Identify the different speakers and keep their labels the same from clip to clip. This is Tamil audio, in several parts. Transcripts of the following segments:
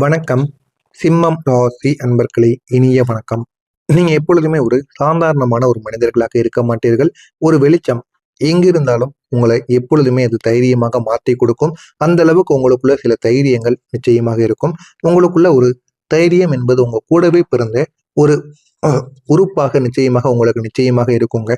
Speaker 1: வணக்கம். சிம்மம் ராசி அன்பர்களே, இனிய வணக்கம். நீங்க எப்பொழுதுமே ஒரு சாதாரணமான ஒரு மனிதர்களாக இருக்க மாட்டீர்கள். ஒரு வெளிச்சம் எங்கிருந்தாலும் உங்களை எப்பொழுதுமே அது தைரியமாக மாற்றி கொடுக்கும். அந்த அளவுக்கு உங்களுக்குள்ள சில தைரியங்கள் நிச்சயமாக இருக்கும். உங்களுக்குள்ள ஒரு தைரியம் என்பது உங்க கூடவே பிறந்த ஒரு உறுப்பாக உங்களுக்கு நிச்சயமாக இருக்குங்க.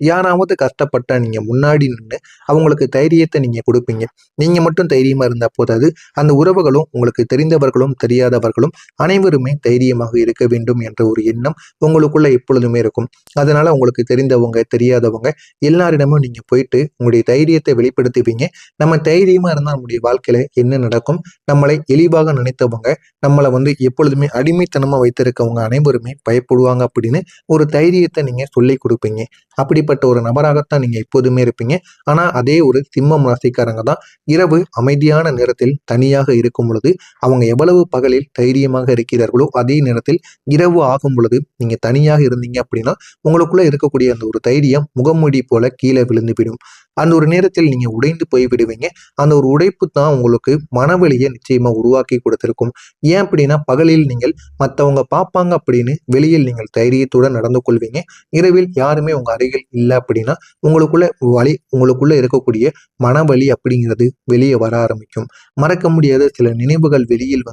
Speaker 1: யாராவது கஷ்டப்பட்டா நீங்க முன்னாடி நின்று அவங்களுக்கு தைரியத்தை நீங்க கொடுப்பீங்க. நீங்க மட்டும் தைரியமா இருந்தா போதாது, அந்த உறவுகளும் உங்களுக்கு தெரிந்தவர்களும் தெரியாதவர்களும் அனைவருமே தைரியமாக இருக்க வேண்டும் என்ற ஒரு எண்ணம் உங்களுக்குள்ள எப்பொழுதுமே இருக்கும். அதனால உங்களுக்கு தெரிந்தவங்க தெரியாதவங்க எல்லாரிடமும் நீங்க போயிட்டு உங்களுடைய தைரியத்தை வெளிப்படுத்துவீங்க. நம்ம தைரியமா இருந்தா நம்முடைய வாழ்க்கையில என்ன நடக்கும், நம்மளை இழிவாக நினைத்தவங்க, நம்மளை எப்பொழுதுமே அடிமைத்தனமா வைத்திருக்கவங்க அனைவருமே பயப்படுவாங்க அப்படின்னு ஒரு தைரியத்தை நீங்க சொல்லி கொடுப்பீங்க. அப்படிப்பட்ட ஒரு நபராகத்தான் நீங்க எப்போதுமே இருப்பீங்க. ஆனா அதே ஒரு சிம்மம் ராசிக்காரங்க தான் இரவு அமைதியான நேரத்தில் தனியாக இருக்கும் பொழுது அவங்க எவ்வளவு பகலில் தைரியமாக இருக்கிறார்களோ அதே நேரத்தில் இரவு ஆகும் பொழுது நீங்க தனியாக இருந்தீங்க அப்படின்னா உங்களுக்குள்ள இருக்கக்கூடிய அந்த ஒரு தைரியம் முகமூடி போல கீழே விழுந்துவிடும். அந்த ஒரு நேரத்தில் நீங்க உடைந்து போய் விடுவீங்க. அந்த ஒரு உடைப்பு தான் உங்களுக்கு மனவலியை நிச்சயமா உருவாக்கி கொடுத்திருக்கும். ஏன் அப்படின்னா பகலில் நீங்கள் மற்றவங்க பார்ப்பாங்க அப்படின்னு வெளியில் நீங்கள் தைரியத்துடன் நடந்து கொள்வீங்க. இரவில் யாருமே உங்க அருகில் இல்லை அப்படின்னா உங்களுக்குள்ள இருக்கக்கூடிய மனவலி அப்படிங்கிறது வெளியே வர ஆரம்பிக்கும். மறக்க முடியாத சில நினைவுகள் வெளியில்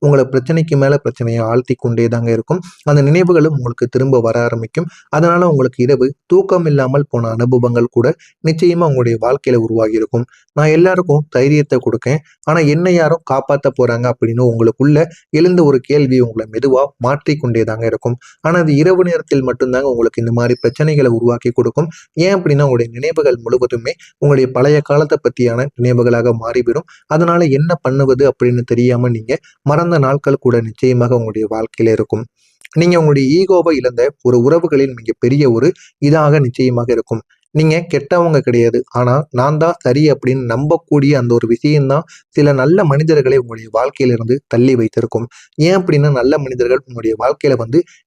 Speaker 1: உங்களை பிரச்சனைக்கு மேல பிரச்சனையை ஆழ்த்தி கொண்டே தாங்க இருக்கும். அந்த நினைவுகளும் உங்களுக்கு திரும்ப வர ஆரம்பிக்கும். அதனால உங்களுக்கு இரவு தூக்கம் இல்லாமல் போன அனுபவங்கள் கூட நிச்சயமா உங்களுடைய வாழ்க்கையில உருவாகி இருக்கும். நான் எல்லாருக்கும் தைரியத்தை கொடுக்கேன், ஆனா என்னை யாரும் காப்பாத்த போறாங்க அப்படின்னு உங்களுக்குள்ள எழுந்த ஒரு கேள்வி உங்களை மெதுவா மாற்றிக்கொண்டே தாங்க இருக்கும். ஆனா அது இரவு நேரத்தில் மட்டும்தாங்க உங்களுக்கு இந்த மாதிரி பிரச்சனைகளை உருவாக்கி கொடுக்கும். ஏன் அப்படின்னா உங்களுடைய நினைவுகள் முழுவதுமே உங்களுடைய பழைய காலத்தை பத்தியான நினைவுகளாக மாறிவிடும். அதனால என்ன பண்ணுவது அப்படின்னு தெரியாம நீங்க மறந்த நாட்கள் கூட நிச்சயமாக உங்களுடைய வாழ்க்கையில இருக்கும். நீங்க உங்களுடைய ஈகோவை இழந்த ஒரு உறவுகளின் மிகப்பெரிய ஒரு இதாக நிச்சயமாக இருக்கும். நீங்க கெட்டவங்க கிடையாது, ஆனா நான் தான் சரி அப்படின்னு நம்பக்கூடிய அந்த ஒரு விஷயம்தான் சில நல்ல மனிதர்களை உங்களுடைய வாழ்க்கையில இருந்து தள்ளி வைத்திருக்கும். ஏன் அப்படின்னா நல்ல மனிதர்கள் உங்களுடைய வாழ்க்கையில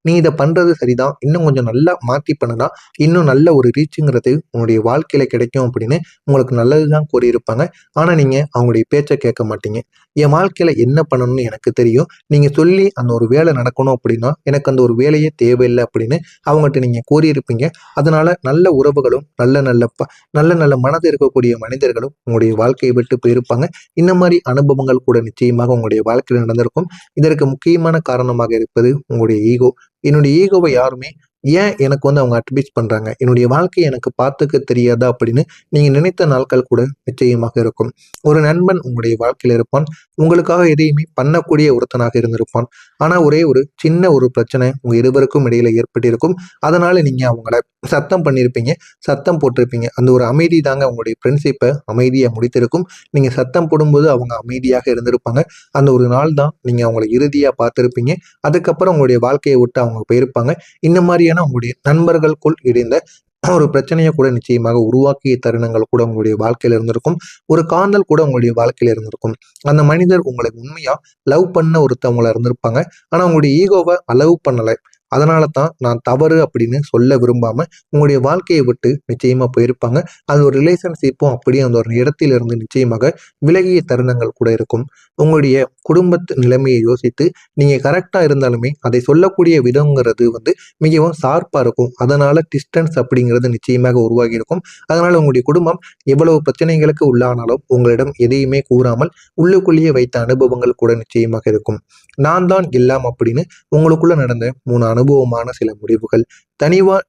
Speaker 1: நீ இதை பண்றது சரிதான், இன்னும் கொஞ்சம் நல்லா மாத்தி பண்ணுனா இன்னும் நல்ல ஒரு ரீச்சுங்கிறது உங்களுடைய வாழ்க்கையில கிடைக்கும் அப்படின்னு உங்களுக்கு நல்லதுதான் கூறியிருப்பாங்க. ஆனா நீங்க அவங்களுடைய பேச்சை கேட்க மாட்டீங்க. என் வாழ்க்கையில என்ன பண்ணணும்னு எனக்கு தெரியும், நீங்க சொல்லி அந்த ஒரு வேலை நடக்கணும் அப்படின்னா எனக்கு அந்த ஒரு வேலையே தேவையில்லை அப்படின்னு அவங்ககிட்ட நீங்க கூறியிருப்பீங்க. அதனால நல்ல உறவுகளும் நல்ல நல்ல மனது இருக்கக்கூடிய மனிதர்களும் உங்களுடைய வாழ்க்கையை விட்டு போயிருப்பாங்க. இந்த மாதிரி அனுபவங்கள் கூட நிச்சயமாக உங்களுடைய வாழ்க்கையில் நடந்திருக்கும். இதற்கு முக்கியமான காரணமாக இருப்பது உங்களுடைய ஈகோ. என்னுடைய ஈகோவை யாருமே ஏன் எனக்கு அவங்க அட்வைஸ் பண்றாங்க, என்னுடைய வாழ்க்கையை எனக்கு பார்த்துக்க தெரியாதா அப்படின்னு நீங்க நினைத்த நாட்கள் கூட நிச்சயமாக இருக்கும். ஒரு நண்பன் உங்களுடைய வாழ்க்கையில் இருப்பான், உங்களுக்காக எதையுமே பண்ணக்கூடிய ஒருத்தனாக இருந்திருப்பான். ஆனா ஒரே ஒரு சின்ன ஒரு பிரச்சனை உங்க இருவருக்கும் இடையில ஏற்பட்டிருக்கும். அதனால நீங்க அவங்கள சத்தம் பண்ணியிருப்பீங்க, சத்தம் போட்டிருப்பீங்க. அந்த ஒரு அமைதி தாங்க உங்களுடைய ஃப்ரெண்ட்ஷிப்பை அமைதியை முடித்திருக்கும். நீங்க சத்தம் போடும்போது அவங்க அமைதியாக இருந்திருப்பாங்க. அந்த ஒரு நாள் தான் நீங்க அவங்களை இறுதியா பார்த்திருப்பீங்க. அதுக்கப்புறம் உங்களுடைய வாழ்க்கையை விட்டு அவங்க போயிருப்பாங்க. இந்த மாதிரியான உங்களுடைய நண்பர்களுக்குள் இடைந்த ஒரு பிரச்சனையை கூட நிச்சயமாக உருவாக்கிய தருணங்கள் கூட உங்களுடைய வாழ்க்கையில இருந்திருக்கும். ஒரு காதல் கூட உங்களுடைய வாழ்க்கையில இருந்திருக்கும். அந்த மனிதர் உங்களை உண்மையா லவ் பண்ண ஒருத்தவங்கள இருந்திருப்பாங்க. ஆனா உங்களுடைய ஈகோவை அலவ் பண்ணலை. அதனால தான் நான் தவறு அப்படின்னு சொல்ல விரும்பாம உங்களுடைய வாழ்க்கையை விட்டு நிச்சயமா போயிருப்பாங்க. அது ஒரு ரிலேஷன்ஷிப்பும் அப்படியே அந்த ஒரு இடத்திலிருந்து நிச்சயமாக விலகிய தருணங்கள் கூட இருக்கும். உங்களுடைய குடும்பத்து நிலைமையை யோசித்து நீங்க கரெக்டா இருந்தாலுமே அதை சொல்லக்கூடிய விதங்கிறது மிகவும் ஷார்ப்பா இருக்கும். அதனால டிஸ்டன்ஸ் அப்படிங்கிறது நிச்சயமாக உருவாகி இருக்கும். அதனால உங்களுடைய குடும்பம் எவ்வளவு பிரச்சனைகளுக்கு உள்ளானாலும் உங்களிடம் எதையுமே கூறாமல் உள்ளுக்குள்ளேயே வைத்த அனுபவங்கள் கூட நிச்சயமாக இருக்கும். நான் தான் எல்லாம் அப்படின்னு உங்களுக்குள்ள நடந்த 3 அனுபவமான சில முடிவுகள்.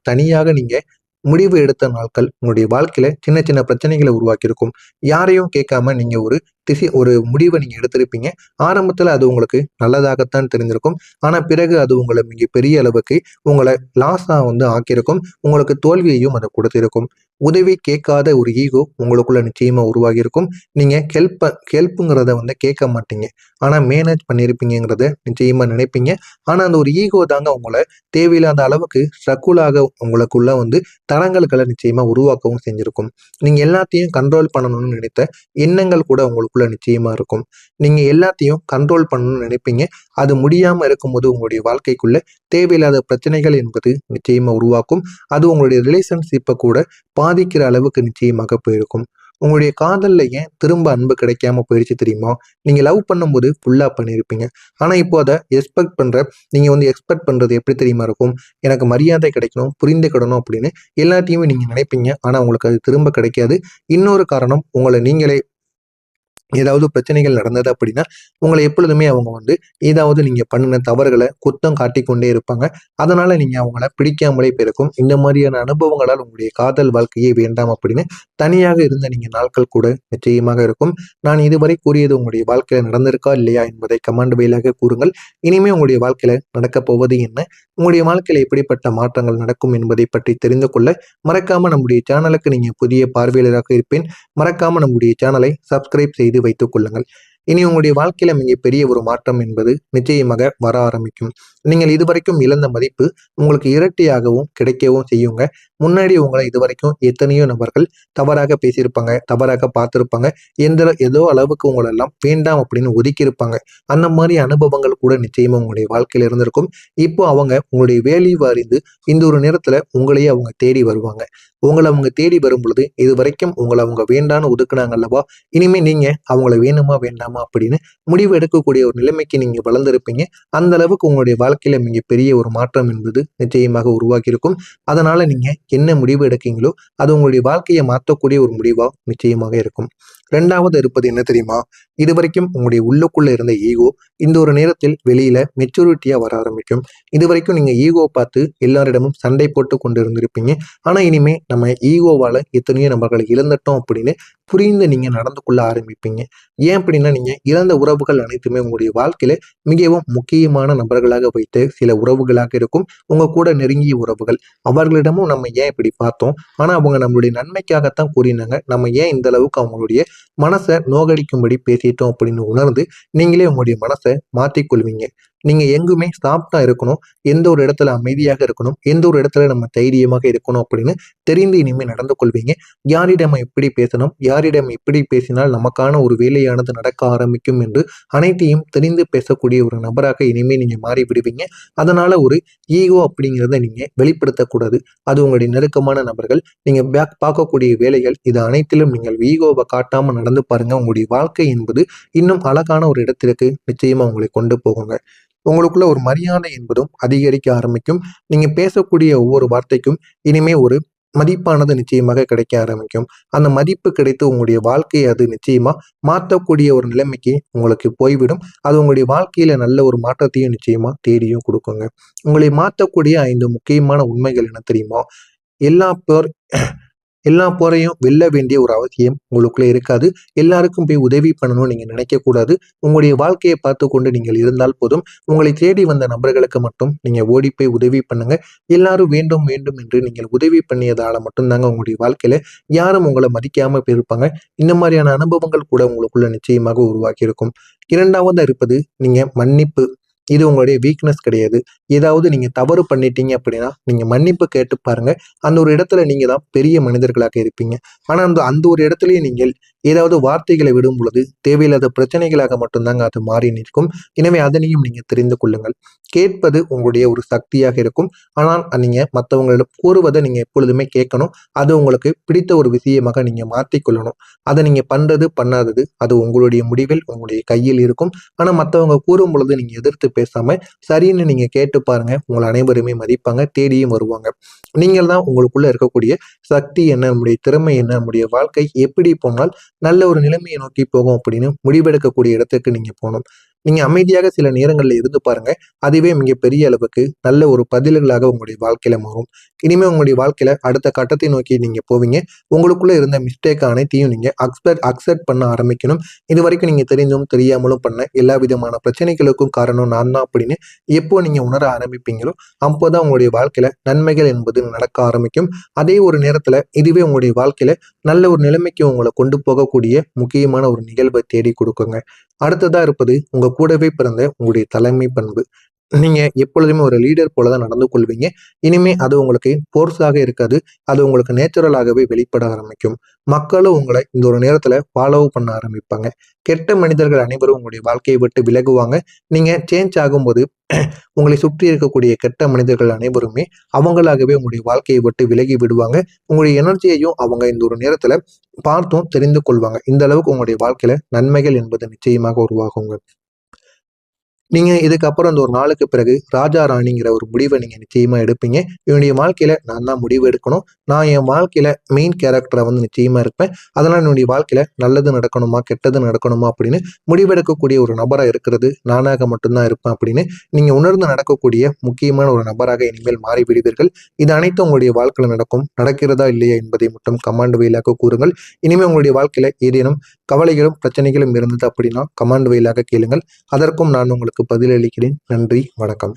Speaker 1: தனியாக நீங்க முடிவு எடுத்த நாட்கள் உங்களுடைய வாழ்க்கையில சின்ன சின்ன பிரச்சனைகளை உருவாக்கியிருக்கும். யாரையும் கேட்காம நீங்க ஒரு முடிவை நீங்க எடுத்திருப்பீங்க. ஆரம்பத்துல அது உங்களுக்கு நல்லதாகத்தான் தெரிஞ்சிருக்கும். ஆனா பிறகு அது உங்களை மிகப்பெரிய அளவுக்கு உங்களை லாஸா ஆக்கியிருக்கும். உங்களுக்கு தோல்வியையும் அதை கொடுத்திருக்கும். உதவி கேட்காத ஒரு ஈகோ உங்களுக்குள்ள நிச்சயமா உருவாகி இருக்கும். நீங்க ஹெல்ப்புங்கிறத கேட்க மாட்டீங்க, ஆனா மேனேஜ் பண்ணியிருப்பீங்கிறத நிச்சயமா நினைப்பீங்க. ஆனா அந்த ஒரு ஈகோ தாங்க உங்களை தேவையில்லாத அளவுக்கு ஸ்ட்ரகுலாக உங்களுக்குள்ள தடங்கல்களை நிச்சயமா உருவாக்கவும் செஞ்சிருக்கும். நீங்க எல்லாத்தையும் கண்ட்ரோல் பண்ணணும்னு நினைத்த எண்ணங்கள் கூட உங்களுக்குள்ள நிச்சயமா இருக்கும். நீங்க எல்லாத்தையும் கண்ட்ரோல் பண்ணணும்னு நினைப்பீங்க. அது முடியாம இருக்கும்போது உங்களுடைய வாழ்க்கைக்குள்ள தேவையில்லாத பிரச்சனைகள் என்பது நிச்சயமா உருவாக்கும். அது உங்களுடைய ரிலேஷன்ஷிப்பை கூட பாதிக்கிற அளவுக்கு நிச்சயமாக போயிருக்கும். உங்களுடைய காதல்ல ஏன் திரும்ப அன்பு கிடைக்காம போயிடுச்சு தெரியுமா? நீங்க லவ் பண்ணும்போது ஃபுல்லா பண்ணியிருப்பீங்க. ஆனா இப்போ அத எக்ஸ்பெக்ட் பண்றது எப்படி தெரியுமா இருக்கும்? எனக்கு மரியாதை கிடைக்கணும், புரிந்துக்கிடணும் அப்படின்னு எல்லாத்தையுமே நீங்க நினைப்பீங்க. ஆனா உங்களுக்கு அது திரும்ப கிடைக்காது. இன்னொரு காரணம், உங்கள நீங்களே ஏதாவது பிரச்சனைகள் நடந்தது அப்படின்னா, உங்கள எப்பொழுதுமே அவங்க ஏதாவது நீங்க பண்ணுன தவறுகள குத்தம் காட்டிக்கொண்டே இருப்பாங்க. அதனால நீங்க அவங்கள பிடிக்காமலே போயிருக்கும். இந்த மாதிரியான அனுபவங்களால் உங்களுடைய காதல் வாழ்க்கையே வேண்டாம் அப்படின்னு தனியாக இருந்த நீங்க நாட்கள் கூட நிச்சயமாக இருக்கும். நான் இதுவரை கூறியது உங்களுடைய வாழ்க்கையில நடந்திருக்கா இல்லையா என்பதை கமெண்ட் வாயிலாக கூறுங்கள். இனிமே உங்களுடைய வாழ்க்கையில நடக்கப் போவது என்ன? உங்களுடைய வாழ்க்கையில எப்படிப்பட்ட மாற்றங்கள் நடக்கும் என்பதை பற்றி தெரிந்து கொள்ள மறக்காம நம்முடைய சேனலுக்கு நீங்க புதிய பார்வையாளராக இருப்பேன். மறக்காம நம்முடைய சேனலை சப்ஸ்கிரைப் செய்து வைத்துக் கொள்ளுங்கள். இனி உங்களுடைய வாழ்க்கையில மிகப்பெரிய ஒரு மாற்றம் என்பது நிச்சயமாக வர ஆரம்பிக்கும். நீங்கள் இதுவரைக்கும் இழந்த மதிப்பு உங்களுக்கு இரட்டியாகவும் கிடைக்கவும் செய்யுங்க. முன்னாடி உங்களை இதுவரைக்கும் எத்தனையோ நபர்கள் தவறாக பேசியிருப்பாங்க, தவறாக பார்த்திருப்பாங்க. ஏதோ அளவுக்கு உங்களெல்லாம் வேண்டாம் அப்படின்னு ஒதுக்கியிருப்பாங்க. அந்த மாதிரி அனுபவங்கள் கூட நிச்சயமா உங்களுடைய வாழ்க்கையில இருந்திருக்கும். இப்போ அவங்க உங்களுடைய வேல்யூ அறிந்து இந்த ஒரு நேரத்துல உங்களையே அவங்க தேடி வருவாங்க. உங்களை அவங்க தேடி வரும் பொழுது இதுவரைக்கும் உங்களை அவங்க வேண்டான்னு ஒதுக்குனாங்க அல்லவா? இனிமே நீங்க அவங்கள வேணுமா வேண்டாமா அப்படின்னு முடிவு எடுக்கக்கூடிய ஒரு நிலைமைக்கு நீங்க வளர்ந்திருப்பீங்க. அந்த அளவுக்கு உங்களுடைய வாழ்க்கையில மிகப்பெரிய ஒரு மாற்றம் என்பது நிச்சயமாக உருவாகி இருக்கும். அதனால நீங்க என்ன முடிவு எடுக்கீங்களோ அது உங்களுடைய வாழ்க்கையை மாற்றக்கூடிய ஒரு முடிவா நிச்சயமாக இருக்கும். இரண்டாவது இருப்பது என்ன தெரியுமா? இதுவரைக்கும் உங்களுடைய உள்ளுக்குள்ள இருந்த ஈகோ இந்த ஒரு நேரத்தில் வெளியில மெச்சூரிட்டியா வர ஆரம்பிக்கும். இதுவரைக்கும் நீங்க ஈகோ பார்த்து எல்லாரிடமும் சண்டை போட்டு கொண்டு இருந்திருப்பீங்க. ஆனா இனிமே நம்ம ஈகோவால எத்தனையோ நபர்களை இழந்துட்டோம் அப்படின்னு புரிந்து நீங்க நடந்து கொள்ள ஆரம்பிப்பீங்க. ஏன் அப்படின்னா, நீங்க இழந்த உறவுகள் அனைத்துமே உங்களுடைய வாழ்க்கையில மிகவும் முக்கியமான நபர்களாக வைத்து சில உறவுகளாக இருக்கும். உங்க கூட நெருங்கிய உறவுகள். அவர்களிடமும் நம்ம ஏன் இப்படி பார்த்தோம்? ஆனா அவங்க நம்மளுடைய நன்மைக்காகத்தான் கூறினாங்க. நம்ம ஏன் இந்த அளவுக்கு அவங்களுடைய மனசை நோகடிக்கும்படி பேசிட்டோம் அப்படின்னு உணர்ந்து நீங்களே உங்களுடைய மனசை மாற்றிக்கொள்வீங்க. நீங்க எங்குமே சாஃப்டா இருக்கணும். எந்த ஒரு இடத்துல அமைதியாக இருக்கணும். எந்த ஒரு இடத்துல நம்ம தைரியமாக இருக்கணும் அப்படின்னு தெரிந்து இனிமே நடந்து கொள்வீங்க. யாரிடம் எப்படி பேசணும், யாரிடம் எப்படி பேசினால் நமக்கான ஒரு வேலையானது நடக்க ஆரம்பிக்கும் என்று அனைத்தையும் தெரிந்து பேசக்கூடிய ஒரு நபராக இனிமே நீங்க மாறி விடுவீங்க. அதனால ஒரு ஈகோ அப்படிங்கிறத நீங்க வெளிப்படுத்தக்கூடாது. அது உங்களுடைய நெருக்கமான நபர்கள், நீங்க பார்க்கக்கூடிய வேலைகள், இது அனைத்திலும் நீங்கள் ஈகோவை காட்டாம நடந்து பாருங்க. உங்களுடைய வாழ்க்கை என்பது இன்னும் அழகான ஒரு இடத்திற்கு நிச்சயமா உங்களை கொண்டு போகுங்க. உங்களுக்குள்ள ஒரு மரியாதை என்பதும் அதிகரிக்க ஆரம்பிக்கும். நீங்க பேசக்கூடிய ஒவ்வொரு வார்த்தைக்கும் இனிமே ஒரு மதிப்பானது நிச்சயமாக கிடைக்க ஆரம்பிக்கும். அந்த மதிப்பு கிடைத்து உங்களுடைய வாழ்க்கையை அது நிச்சயமா மாற்றக்கூடிய ஒரு நிலைமைக்கு உங்களுக்கு போய்விடும். அது உங்களுடைய வாழ்க்கையில நல்ல ஒரு மாற்றத்தையும் நிச்சயமா தேடியும் கொடுக்குங்க. உங்களை மாற்றக்கூடிய 5 முக்கியமான உண்மைகள் என்ன தெரியுமா? எல்லா பேர் எல்லா போரையும் வெல்ல வேண்டிய ஒரு அவசியம் உங்களுக்குள்ள இருக்காது. எல்லாருக்கும் போய் உதவி பண்ணணும்னு நீங்க நினைக்கக்கூடாது. உங்களுடைய வாழ்க்கையை பார்த்து கொண்டு நீங்கள் இருந்தால் போதும். உங்களை தேடி வந்த நபர்களுக்கு மட்டும் நீங்க ஓடி போய் உதவி பண்ணுங்க. எல்லாரும் வேண்டும் வேண்டும் என்று நீங்கள் உதவி பண்ணியதால மட்டும்தாங்க உங்களுடைய வாழ்க்கையில யாரும் உங்களை மதிக்காம போயிருப்பாங்க. இந்த மாதிரியான அனுபவங்கள் கூட உங்களுக்குள்ள நிச்சயமாக உருவாக்கி இருக்கும். இரண்டாவதா இருப்பது நீங்க மன்னிப்பு. இது உங்களுடைய வீக்னஸ் கிடையாது. ஏதாவது நீங்க தவறு பண்ணிட்டீங்க அப்படின்னா, நீங்க மன்னிப்பு கேட்டு பாருங்க. அந்த ஒரு இடத்துல நீங்க தான் பெரிய மனிதர்களாக இருப்பீங்க. ஆனா அந்த அந்த ஒரு இடத்திலேயே நீங்கள் ஏதாவது வார்த்தைகளை விடும் பொழுது தேவையில்லாத பிரச்சனைகளாக மட்டும்தாங்க அது மாறி நிற்கும். எனவே அதனையும் நீங்க தெரிந்து கொள்ளுங்கள். கேட்பது உங்களுடைய ஒரு சக்தியாக இருக்கும். ஆனால் நீங்க மற்றவங்களிடம் கூறுவதை நீங்க எப்பொழுதுமே கேட்கணும். அது உங்களுக்கு பிடித்த ஒரு விஷயமாக நீங்க மாற்றிக்கொள்ளணும். அதை நீங்க பண்றது பண்ணாதது அது உங்களுடைய முடிவில் உங்களுடைய கையில் இருக்கும். ஆனா மற்றவங்க கூறும் பொழுது நீங்க எதிர்த்து பேசாம சரின்னு நீங்க கேட்டு பாருங்க. உங்களை அனைவருமே மதிப்பாங்க, தேடியும் வருவாங்க. நீங்கள் தான் உங்களுக்குள்ள இருக்கக்கூடிய சக்தி என்ன, நம்முடைய திறமை என்ன, நம்முடைய வாழ்க்கை எப்படி போனால் நல்ல ஒரு நிலைமையை நோக்கி போகும் அப்படின்னு முடிவெடுக்கக்கூடிய இடத்துக்கு நீங்க போகணும். நீங்க அமைதியாக சில நேரங்கள்ல இருந்து பாருங்க. அதுவே மிகப்பெரிய அளவுக்கு நல்ல ஒரு பதில்களாக உங்களுடைய வாழ்க்கையில மாறும். இனிமே உங்களுடைய வாழ்க்கையில அடுத்த கட்டத்தை நோக்கி நீங்க போவீங்க. உங்களுக்குள்ள இருந்த மிஸ்டேக் அனைத்தையும் நீங்க அக்செப்ட் பண்ண ஆரம்பிக்கணும். இது வரைக்கும் நீங்க தெரிந்தும் தெரியாமலும் பண்ண எல்லா விதமான பிரச்சனைகளுக்கும் காரணம் நான் தான் அப்படின்னு எப்போ நீங்க உணர ஆரம்பிப்பீங்களோ அப்போதான் உங்களுடைய வாழ்க்கையில நன்மைகள் என்பது நடக்க ஆரம்பிக்கும். அதே ஒரு நேரத்துல இதுவே உங்களுடைய வாழ்க்கையில நல்ல ஒரு நிலைமைக்கு உங்களை கொண்டு போகக்கூடிய முக்கியமான ஒரு நிகழ்வை தேடி கொடுக்குங்க. அடுத்ததா இருப்பது உங்க கூடவே பிறந்த உங்களுடைய தலைமை பண்பு. நீங்க எப்பொழுதுமே ஒரு லீடர் போல தான் நடந்து கொள்வீங்க. இனிமே அது உங்களுக்கு ஃபோர்ஸாக இருக்காது. அது உங்களுக்கு நேச்சுரலாகவே வெளிப்பட ஆரம்பிக்கும். மக்களும் உங்கள இந்த ஒரு நேரத்துல ஃபாலோவும் பண்ண ஆரம்பிப்பாங்க. கெட்ட மனிதர்கள் அனைவரும் உங்களுடைய வாழ்க்கையை விட்டு விலகுவாங்க. நீங்க சேஞ்ச் ஆகும்போது உங்களை சுற்றி இருக்கக்கூடிய கெட்ட மனிதர்கள் அனைவருமே அவங்களாகவே உங்களுடைய வாழ்க்கையை விட்டு விலகி விடுவாங்க. உங்களுடைய எனர்ஜியையும் அவங்க இந்த ஒரு நேரத்துல பார்த்தும் தெரிந்து கொள்வாங்க. இந்த அளவுக்கு உங்களுடைய வாழ்க்கையில நன்மைகள் என்பது நிச்சயமாக உருவாகுங்க. நீங்க இதுக்கப்புறம் அந்த ஒரு நாளுக்கு பிறகு ராஜா ராணிங்கிற ஒரு முடிவை நீங்க நிச்சயமா எடுப்பீங்க. என்னுடைய வாழ்க்கையில நான் தான் முடிவு எடுக்கணும். நான் என் வாழ்க்கையில மெயின் கேரக்டரா வந்து நிச்சயமா இருப்பேன். அதனால என்னுடைய வாழ்க்கையில நல்லது நடக்கணுமா, கெட்டது நடக்கணுமா அப்படின்னு முடிவெடுக்கக்கூடிய ஒரு நபரா இருக்கிறது நானாக மட்டும்தான் இருப்பேன் அப்படின்னு நீங்க உணர்ந்து நடக்கக்கூடிய முக்கியமான ஒரு நபராக இனிமேல் மாறிவிடுவீர்கள். இது அனைத்தும் உங்களுடைய வாழ்க்கையில நடக்கும். நடக்கிறதா இல்லையா என்பதை மட்டும் கமாண்ட் வாயிலாக கூறுங்கள். இனிமே உங்களுடைய வாழ்க்கையில ஏதேனும் கவலைகளும் பிரச்சனைகளும் இருந்தது அப்படின்னா கமாண்ட் வாயிலாக கேளுங்கள். அதற்கும் நான் உங்களுக்கு பதிலளிக்கிறேன். நன்றி, வணக்கம்.